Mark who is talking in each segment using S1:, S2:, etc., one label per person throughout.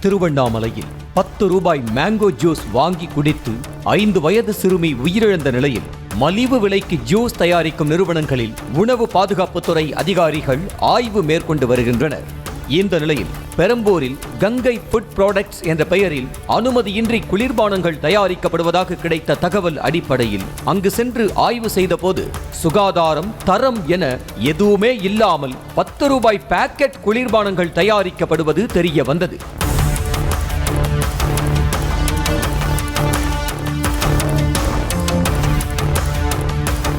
S1: திருவண்ணாமலையில் 10 ரூபாய் mango juice வாங்கி குடித்து 5 வயது சிறுமி உயிரிழந்த நிலையில் மலிவு விலைக்கு ஜூஸ் தயாரிக்கும் நிறுவனங்களில் உணவு பாதுகாப்புத்துறை அதிகாரிகள் ஆய்வு மேற்கொண்டு வருகின்றனர். இந்த நிலையில் பெரம்பூரில் கங்கை ஃபுட் ப்ராடக்ட்ஸ் என்ற பெயரில் அனுமதியின்றி குளிர்பானங்கள் தயாரிக்கப்படுவதாக கிடைத்த தகவல் அடிப்படையில் அங்கு சென்று ஆய்வு செய்த போது சுகாதாரம் தரம் என எதுவுமே இல்லாமல் 10 ரூபாய் பாக்கெட் குளிர்பானங்கள் தயாரிக்கப்படுவது தெரிய வந்தது.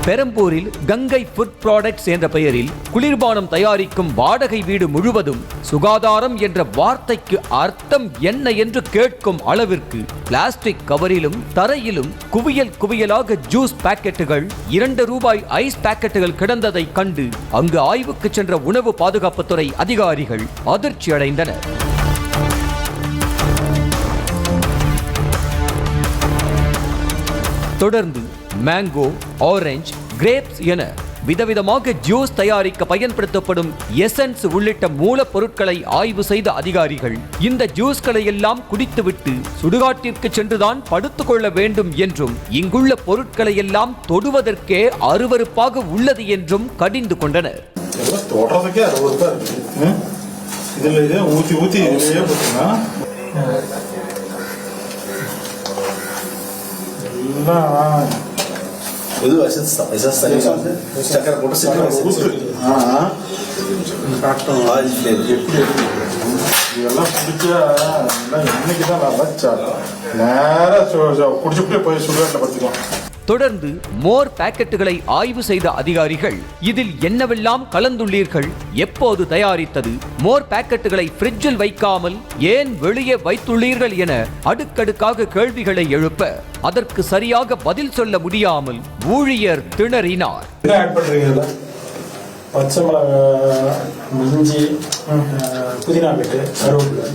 S1: பெரம்பூரில் கங்கை ஃபுட் ப்ராடக்ட்ஸ் என்ற பெயரில் குளிர்பானம் தயாரிக்கும் வாடகை வீடு முழுவதும் சுகாதாரம் என்ற வார்த்தைக்கு அர்த்தம் என்ன என்று கேட்கும் அளவிற்கு பிளாஸ்டிக் கவரிலும் தரையிலும் குவியல் குவியலாக ஜூஸ் பாக்கெட்டுகள் 2 ரூபாய் ஐஸ் பாக்கெட்டுகள் கிடந்ததை கண்டு அங்கு ஆய்வுக்கு சென்ற உணவு பாதுகாப்புத்துறை அதிகாரிகள் அதிர்ச்சி அடைந்தனர். தொடர்ந்து மேங்கோ, ஆரஞ்சு, கிரேப்ஸ் என விதவிதமாக ஜூஸ் தயாரிக்க பயன்படுத்தப்படும் எசன்ஸ் உள்ளிட்ட மூலப்பொருட்களை ஆய்வு செய்த அதிகாரிகள் இந்த ஜூஸ்களை எல்லாம் குடித்துவிட்டு சுடுகாட்டிற்கு சென்றுதான் படுத்துக் கொள்ள வேண்டும் என்றும் இங்குள்ள பொருட்களை எல்லாம் தொடுவதற்கே அருவருப்பாக உள்ளது என்றும் கடிந்து கொண்டனர்.
S2: இது சக்கரை போட்டு
S3: இதெல்லாம் குடிச்சா இன்னைக்குதான் நான் வச்சா நேரம் குடிச்சுட்டே போய் சுடுகாட்டில் படுத்துக்கலாம்.
S1: தொடர்ந்து மோர் பாக்கெட்டுகளை ஆய்வு செய்த அதிகாரிகள் இதில் என்னவெல்லாம் கலந்துள்ளீர்கள், எப்போது தயாரித்தது, மோர் பாக்கெட்டுகளை ஃப்ரிட்ஜில் வைக்காமல் ஏன் வெளியே வைத்துள்ளீர்கள் என அடுக்கடுக்காக கேள்விகளை எழுப்ப அதற்கு சரியாக பதில் சொல்ல முடியாமல் ஊழியர் திணறினார்.
S3: பச்சை மிளகாய், இஞ்சி, புதினா கட்டு, கருவேப்பிலை,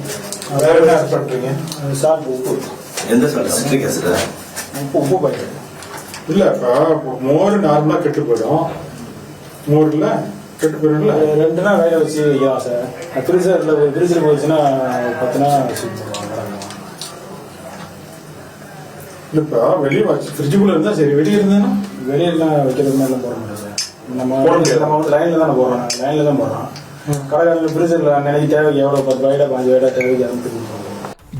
S3: வேற என்ன ஆட் பண்றீங்க? சால்ட், உப்பு.
S2: எந்த சால்ட்? Citric acid.
S3: உப்பு பாக்கெட் இல்லப்பா. மோர் நார்மலா கெட்டு போயிடும். மோர் இல்ல கெட்டு போயிடும்ல. 2 நாள் வேக வச்சு வைக்கலாம் சார். ஃப்ரிட்ஜில் போச்சுன்னா 10 நாள் வச்சு இல்லப்பா. வெளியே வச்சு ஃப்ரிட்ஜுக்குள்ள இருந்தா சரி. வெளியே இருந்தா வெளியெல்லாம் வைக்கிறது மாதிரிலாம் போட முடியாது சார். நம்ம லைன்ல தானே போடுறோம். லைன்ல தான் போடுறோம். கடைகளில் ஃப்ரிட்ஜில் நினைக்க தேவைக்கு எவ்வளோ 10 ரூபாய்டா 5 ரூபாய்டா தேவைக்கு அனுப்பிட்டு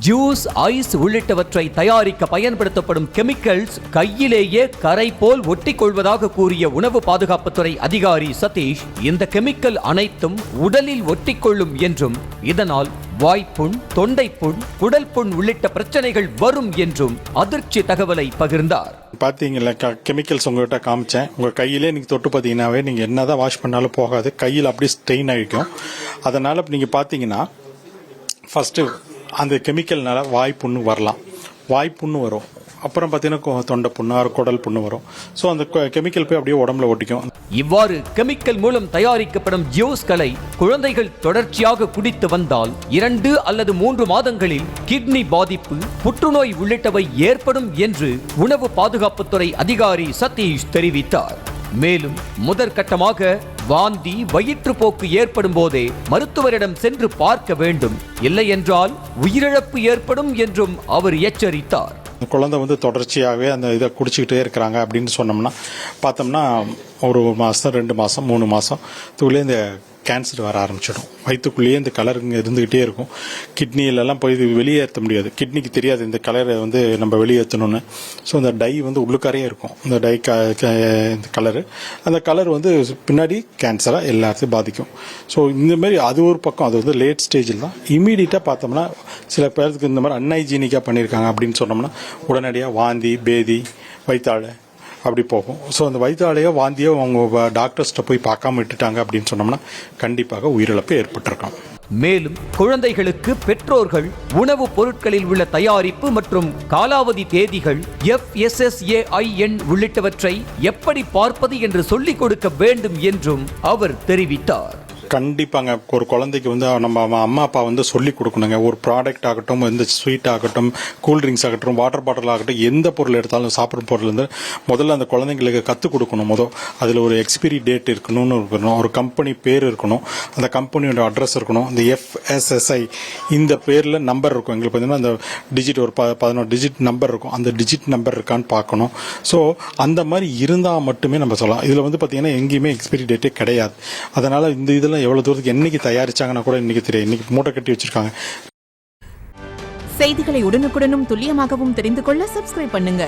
S1: ஜூஸ், ஐஸ் உள்ளிட்டவற்றை தயாரிக்க பயன்படுத்தப்படும் கெமிக்கல்ஸ் கையிலேயே கரை போல் ஒட்டிக் கொள்வதாக கூறிய உணவு பாதுகாப்புத்துறை அதிகாரி சதீஷ், இந்த கெமிக்கல் அனைத்தும் உடலில் ஒட்டிக்கொள்ளும் என்றும் இதனால் வாய்ப்புண், தொண்டைப்புண், குடல் புண் உள்ளிட்ட பிரச்சனைகள் வரும் என்றும் அதிர்ச்சி தகவலை பகிர்ந்தார்.
S3: பார்த்தீங்களா, கெமிக்கல்ஸ் உங்கள்கிட்ட காமிச்சேன். உங்கள் கையிலே நீங்கள் தொட்டு பார்த்தீங்கன்னாவே நீங்கள் என்னதான் வாஷ் பண்ணாலும் போகாது. கையில் அப்படியே ஸ்டெயின் ஆகிக்கும். அதனால் நீங்கள் பார்த்தீங்கன்னா ஃபஸ்ட்டு அந்த கெமிக்கல்னால வாய்ப்புண்ணு வரலாம். வாய்ப்புண்ணு வரும். அப்புறம் பார்த்தீங்கன்னா தொண்டை புண்ணு, குடல் புண்ணு வரும். ஸோ அந்த கெமிக்கல் போய் அப்படியே உடம்புல ஒட்டிக்கும்.
S1: இவ்வாறு கெமிக்கல் மூலம் தயாரிக்கப்படும் ஜூஸ்களை குழந்தைகள் தொடர்ச்சியாக குடித்து வந்தால் 2 அல்லது 3 மாதங்களில் கிட்னி பாதிப்பு, புற்றுநோய் உள்ளிட்டவை ஏற்படும் என்று உணவு பாதுகாப்புத்துறை அதிகாரி சதீஷ் தெரிவித்தார். மேலும் முதற்கட்டமாக வாந்தி, வயிற்றுப்போக்கு ஏற்படும் போதே மருத்துவரிடம் சென்று பார்க்க வேண்டும், இல்லை என்றால் உயிரிழப்பு ஏற்படும் என்றும் அவர் எச்சரித்தார்.
S3: குழந்தை தொடர்ச்சியாகவே அந்த இதை குடிச்சிக்கிட்டே இருக்கிறாங்க அப்படின்னு சொன்னோம்னா பார்த்தோம்னா 1 மாதம், 2 மாதம், 3 மாதம் தூளே இந்த கேன்சர் வர ஆரம்பிச்சிடும். வயிற்றுக்குள்ளேயே இந்த கலர் இருந்துகிட்டே இருக்கும். கிட்னியிலலாம் போய் வெளியேற்ற முடியாது. கிட்னிக்கு தெரியாது இந்த கலரை நம்ம வெளியேற்றணும்னு. ஸோ இந்த டை உள்ளுக்காரையே இருக்கும். இந்த டை இந்த கலரு, அந்த கலர் பின்னாடி கேன்சராக எல்லாத்தையும் பாதிக்கும். ஸோ இந்தமாரி அது ஒரு பக்கம். அது லேட் ஸ்டேஜில் தான். இமீடியட்டாக பார்த்தோம்னா சில பேருக்கு இந்த மாதிரி அன்ஹைஜீனிக்காக பண்ணியிருக்காங்க அப்படின்னு சொன்னோம்னா உடனடியாக வாந்தி, பேதி, வயிற்றாழை அப்படி போகும். ஸோ அந்த வயிற்றாலையோ வாந்தியோ அவங்க டாக்டர்ஸ்ட்ட போய் பார்க்காம விட்டுட்டாங்க அப்படின்னு சொன்னோம்னா கண்டிப்பாக உயிரிழப்பு ஏற்பட்டிருக்கும்.
S1: மேலும் குழந்தைகளுக்கு பெற்றோர்கள் உணவுப் பொருட்களில் உள்ள தயாரிப்பு மற்றும் காலாவதி தேதிகள், FSSAI எண் உள்ளிட்டவற்றை எப்படி பார்ப்பது என்று சொல்லிக் கொடுக்க வேண்டும் என்றும் அவர் தெரிவித்தார்.
S3: கண்டிப்பாங்க. ஒரு குழந்தைக்கு வந்து நம்ம அம்மா அப்பா வந்து சொல்லி கொடுக்கணுங்க. ஒரு ப்ராடக்ட் ஆகட்டும், எந்த ஸ்வீட் ஆகட்டும், கூல்ட்ரிங்க்ஸ் ஆகட்டும், வாட்டர் பாட்டில் ஆகட்டும், எந்த பொருள் எடுத்தாலும் சாப்பிடும் பொருள் வந்து முதல்ல அந்த குழந்தைங்களுக்கு கற்றுக் கொடுக்கணும். அதில் ஒரு எக்ஸ்பிரி டேட் இருக்கணும்னு இருக்கணும், ஒரு கம்பெனி பேர் இருக்கணும், அந்த கம்பெனியோட அட்ரஸ் இருக்கணும், இந்த FSSI இந்த பேரில் நம்பர் இருக்கும். எங்களுக்கு பார்த்தீங்கன்னா அந்த டிஜிட் ஒரு 11 டிஜிட் நம்பர் இருக்கும். அந்த டிஜிட் நம்பர் இருக்கான்னு பார்க்கணும். ஸோ அந்த மாதிரி இருந்தால் மட்டுமே நம்ம சொல்லலாம். இதில் வந்து பார்த்தீங்கன்னா எங்கேயுமே எக்ஸ்பிரி டேட்டே கிடையாது. அதனால் இந்த இதெல்லாம் எவ்வளோ தூரத்துக்கு என்னைக்கு தயாரிச்சாங்கன்னா கூட இன்னைக்கு தெரியும். இன்னைக்கு மூட்டை கட்டி வச்சிருக்காங்க.
S4: செய்திகளை உடனுக்குடனும் துல்லியமாகவும் தெரிந்து கொள்ள சப்ஸ்கிரைப் பண்ணுங்க.